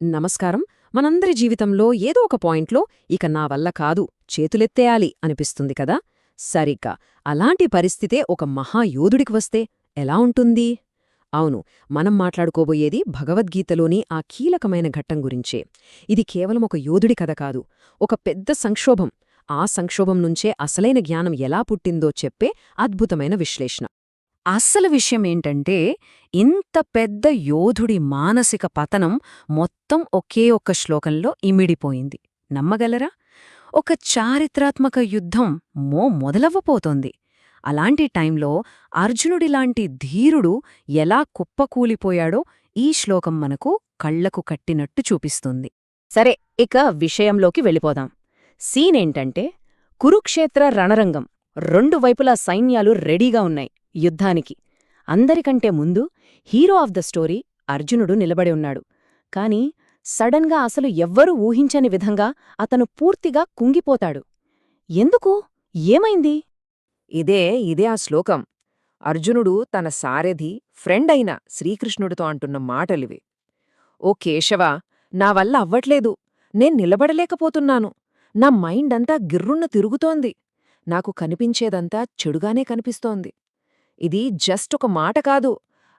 నమస్కారం. మనందరి జీవితంలో ఏదో ఒక పాయింట్లో ఇక నా వల్ల కాదు, చేతులెత్తేయాలి అనిపిస్తుంది కదా. సరిగ్గా అలాంటి పరిస్థితే ఒక మహాయోధుడికి వస్తే ఎలా ఉంటుంది? అవును, మనం మాట్లాడుకోబోయేది భగవద్గీతలోని ఆ కీలకమైన ఘట్టం గురించే. ఇది కేవలం ఒక యోధుడి కథ కాదు, ఒక పెద్ద సంక్షోభం. ఆ సంక్షోభం నుంచే అసలైన జ్ఞానం ఎలా పుట్టిందో చెప్పే అద్భుతమైన విశ్లేషణ. అస్సలు విషయమేంటంటే, ఇంత పెద్ద యోధుడి మానసిక పతనం మొత్తం ఒకే ఒక్క శ్లోకంలో ఇమిడిపోయింది. నమ్మగలరా? ఒక చారిత్రాత్మక యుద్ధం మొదలవ్వబోతోంది. అలాంటి టైంలో అర్జునుడిలాంటి ధీరుడు ఎలా కుప్పకూలిపోయాడో ఈ శ్లోకం మనకు కళ్లకు కట్టినట్టు చూపిస్తుంది. సరే, ఇక విషయంలోకి వెళ్ళిపోదాం. సీనేంటంటే, కురుక్షేత్ర రణరంగం. రెండు వైపులా సైన్యాలు రెడీగా ఉన్నాయి యుద్ధానికి. అందరికంటే ముందు హీరో ఆఫ్ ద స్టోరీ అర్జునుడు నిలబడి ఉన్నాడు. కాని సడన్గా అసలు ఎవ్వరూ ఊహించని విధంగా అతను పూర్తిగా కుంగిపోతాడు. ఎందుకు? ఏమైంది? ఇదే ఆ శ్లోకం. అర్జునుడు తన సారథి, ఫ్రెండ్ అయిన శ్రీకృష్ణుడితో అంటున్న మాటలివి. ఓ కేశవా, నా వల్ల అవ్వట్లేదు. నేను నిలబడలేకపోతున్నాను. నా మైండ్ అంతా గిర్రున్న తిరుగుతోంది. నాకు కనిపించేదంతా చెడుగానే కనిపిస్తోంది. ఇది జస్ట్ ఒక మాట కాదు,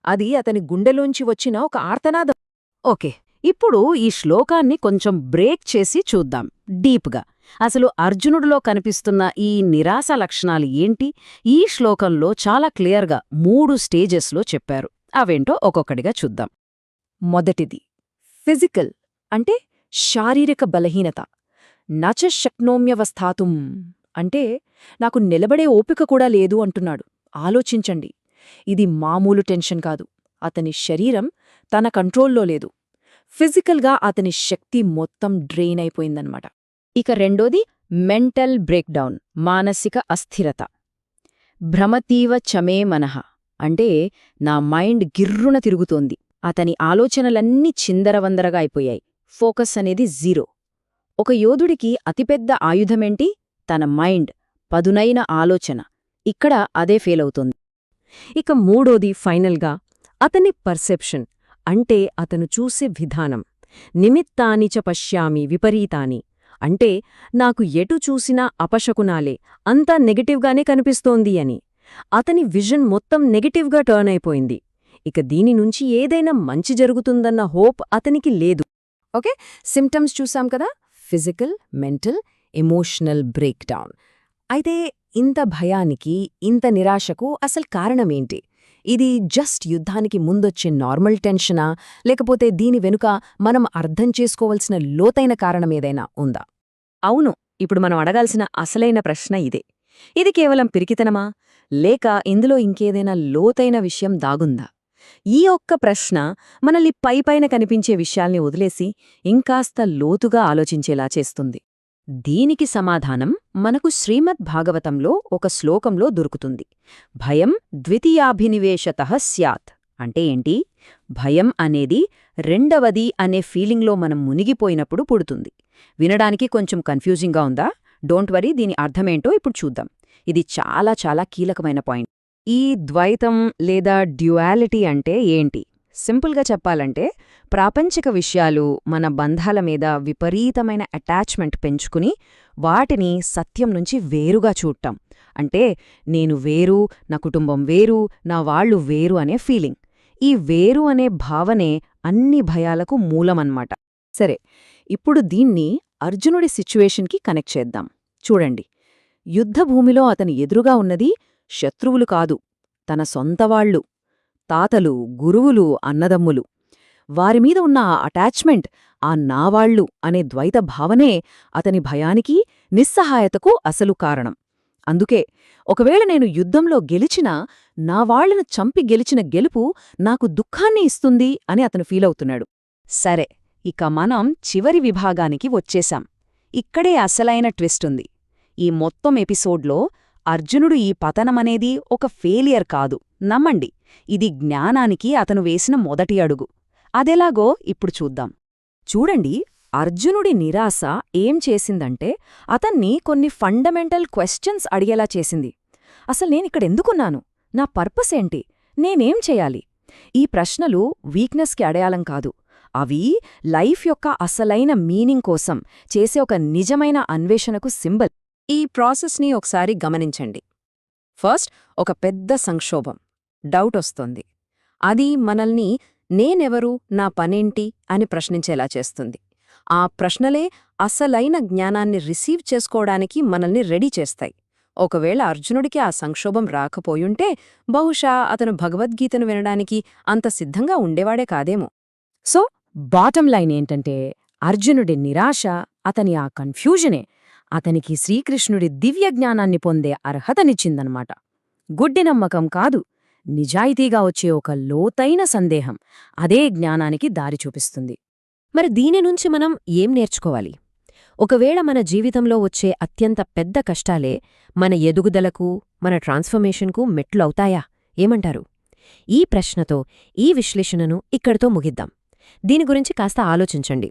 అది అతని గుండెలోంచి వచ్చిన ఒక ఆర్తనాదం. ఓకే, ఇప్పుడు ఈ శ్లోకాన్ని కొంచెం బ్రేక్ చేసి చూద్దాం డీప్గా. అసలు అర్జునుడిలో కనిపిస్తున్న ఈ నిరాశ లక్షణాలు ఏంటి? ఈ శ్లోకంలో చాలా క్లియర్గా 3 స్టేజెస్లో చెప్పారు. అవేంటో ఒక్కొక్కటిగా చూద్దాం. మొదటిది ఫిజికల్, అంటే శారీరక బలహీనత. నచ శక్నోమ్యవస్థాతుం అంటే నాకు నిలబడే ఓపిక కూడా లేదు అంటున్నాడు. ఆలోచించండి, ఇది మామూలు టెన్షన్ కాదు. అతని శరీరం తన కంట్రోల్లో లేదు. ఫిజికల్గా అతని శక్తి మొత్తం డ్రెయిన్ అయిపోయిందన్నమాట. ఇక రెండోది మెంటల్ బ్రేక్డౌన్, మానసిక అస్థిరత. భ్రమతీవ చమే మనః అంటే నా మైండ్ గిర్రున తిరుగుతోంది. అతని ఆలోచనలన్నీ చిందరవందరగా అయిపోయాయి. ఫోకస్ అనేది జీరో. ఒక యోధుడికి అతిపెద్ద ఆయుధమేంటి? తన మైండ్, పదునైన ఆలోచన. ఇక్కడ అదే ఫెయిల్ అవుతుంది. ఇక మూడోది ఫైనల్గా అతని పర్సెప్షన్, అంటే అతను చూసే విధానం. నిమిత్తాని చ పశ్యామి విపరీతాని అంటే నాకు ఎటు చూసినా అపశకునాలే, అంతా నెగటివ్గానే కనిపిస్తోంది అని. అతని విజన్ మొత్తం నెగటివ్గా టర్న్ అయిపోయింది. ఇక దీని నుంచి ఏదైనా మంచి జరుగుతుందన్న హోప్ అతనికి లేదు. ఓకే, సిమ్టమ్స్ చూసాం కదా, ఫిజికల్, మెంటల్, ఎమోషనల్ బ్రేక్డౌన్. అయితే ఇంత భయానికి, ఇంత నిరాశకు అసలు కారణమేంటి? ఇది జస్ట్ యుద్ధానికి ముందొచ్చే నార్మల్ టెన్షనా, లేకపోతే దీని వెనుక మనం అర్థం చేసుకోవలసిన లోతైన కారణమేదైనా ఉందా? అవును, ఇప్పుడు మనం అడగాల్సిన అసలైన ప్రశ్న ఇదే. ఇది కేవలం పిరికితనమా, లేక ఇందులో ఇంకేదైనా లోతైన విషయం దాగుందా? ఈ ఒక్క ప్రశ్న మనల్ని పైపైన కనిపించే విషయాల్ని వదిలేసి ఇంకాస్త లోతుగా ఆలోచించేలా చేస్తుంది. దీనికి సమాధానం మనకు శ్రీమద్ భాగవతంలో ఒక శ్లోకంలో దొరుకుతుంది. భయం ద్వితీయాభినివేశతః స్యాత్ అంటే ఏంటి? భయం అనేది రెండవది అనే ఫీలింగ్లో మనం మునిగిపోయినప్పుడు పుడుతుంది. వినడానికి కొంచెం కన్ఫ్యూజింగ్గా ఉందా? డోంట్ వరీ, దీని అర్థమేంటో ఇప్పుడు చూద్దాం. ఇది చాలా చాలా కీలకమైన పాయింట్. ఈ ద్వైతం లేదా డ్యుయాలిటీ అంటే ఏంటి? సింపుల్గా చెప్పాలంటే, ప్రాపంచిక విషయాలు మన బంధాల మీద విపరీతమైన అటాచ్మెంట్ పెంచుకుని వాటిని సత్యం నుంచి వేరుగా చూడటం. అంటే నేను వేరు, నా కుటుంబం వేరు, నా వాళ్ళు వేరు అనే ఫీలింగ్. ఈ వేరు అనే భావనే అన్ని భయాలకు మూలమన్నమాట. సరే, ఇప్పుడు దీన్ని అర్జునుడి సిచ్యువేషన్కి కనెక్ట్ చేద్దాం. చూడండి, యుద్ధభూమిలో అతని ఎదురుగా ఉన్నది శత్రువులు కాదు, తన సొంతవాళ్లు, తాతలు, గురువులు, అన్నదమ్ములు. వారిమీద ఉన్న ఆ అటాచ్మెంట్, ఆ నావాళ్లు అనే ద్వైత భావనే అతని భయానికి, నిస్సహాయతకు అసలు కారణం. అందుకే ఒకవేళ నేను యుద్ధంలో గెలిచినా నా వాళ్లను చంపి గెలిచిన గెలుపు నాకు దుఃఖాన్ని ఇస్తుంది అని అతను ఫీలవుతున్నాడు. సరే, ఇక మనం చివరి విభాగానికి వచ్చేశాం. ఇక్కడే అసలైన ట్విస్టుంది. ఈ మొత్తం ఎపిసోడ్లో అర్జునుడు ఈ పతనమనేది ఒక ఫెయిలియర్ కాదు, నమ్మండి, ఇది జ్ఞానానికి అతను వేసిన మొదటి అడుగు. అదెలాగో ఇప్పుడు చూద్దాం. చూడండి, అర్జునుడి నిరాశ ఏం చేసిందంటే అతన్ని కొన్ని ఫండమెంటల్ క్వశ్చన్స్ అడిగేలా చేసింది. అసలు నేనిక్కడెందుకున్నాను? నా పర్పస్ ఏంటి? నేనేం చేయాలి? ఈ ప్రశ్నలు వీక్నెస్కి అడయాలం కాదు, అవి లైఫ్ యొక్క అసలైన మీనింగ్ కోసం చేసే ఒక నిజమైన అన్వేషణకు సింబల్. ఈ ప్రాసెస్ని ఒకసారి గమనించండి. ఫస్ట్ ఒక పెద్ద సంక్షోభం, డౌట్ వస్తుంది. అది మనల్ని నేనెవరు, నా పనేంటి అని ప్రశ్నించేలా చేస్తుంది. ఆ ప్రశ్నలే అసలైన జ్ఞానాన్ని రిసీవ్ చేసుకోవడానికి మనల్ని రెడీ చేస్తాయి. ఒకవేళ అర్జునుడికి ఆ సంక్షోభం రాకపోయుంటే బహుశా అతను భగవద్గీతను వినడానికి అంత సిద్ధంగా ఉండేవాడే కాదేమో. సో బాటం లైన్ ఏంటంటే, అర్జునుడి నిరాశ, అతని ఆ కన్ఫ్యూజనే అతనికి శ్రీకృష్ణుడి దివ్య జ్ఞానాన్ని పొందే అర్హతనిచ్చిందనమాట. గుడ్డి నమ్మకం కాదు, నిజాయితీగా వచ్చే ఒక లోతైన సందేహం అదే జ్ఞానానికి దారి చూపిస్తుంది. మరి దీని నుంచి మనం ఏం నేర్చుకోవాలి? ఒకవేళ మన జీవితంలో వచ్చే అత్యంత పెద్ద కష్టాలే మన ఎదుగుదలకు, మన ట్రాన్స్ఫర్మేషన్కు మెట్లు అవుతాయా? ఏమంటారు? ఈ ప్రశ్నతో ఈ విశ్లేషణను ఇక్కడితో ముగిద్దాం. దీని గురించి కాస్త ఆలోచించండి.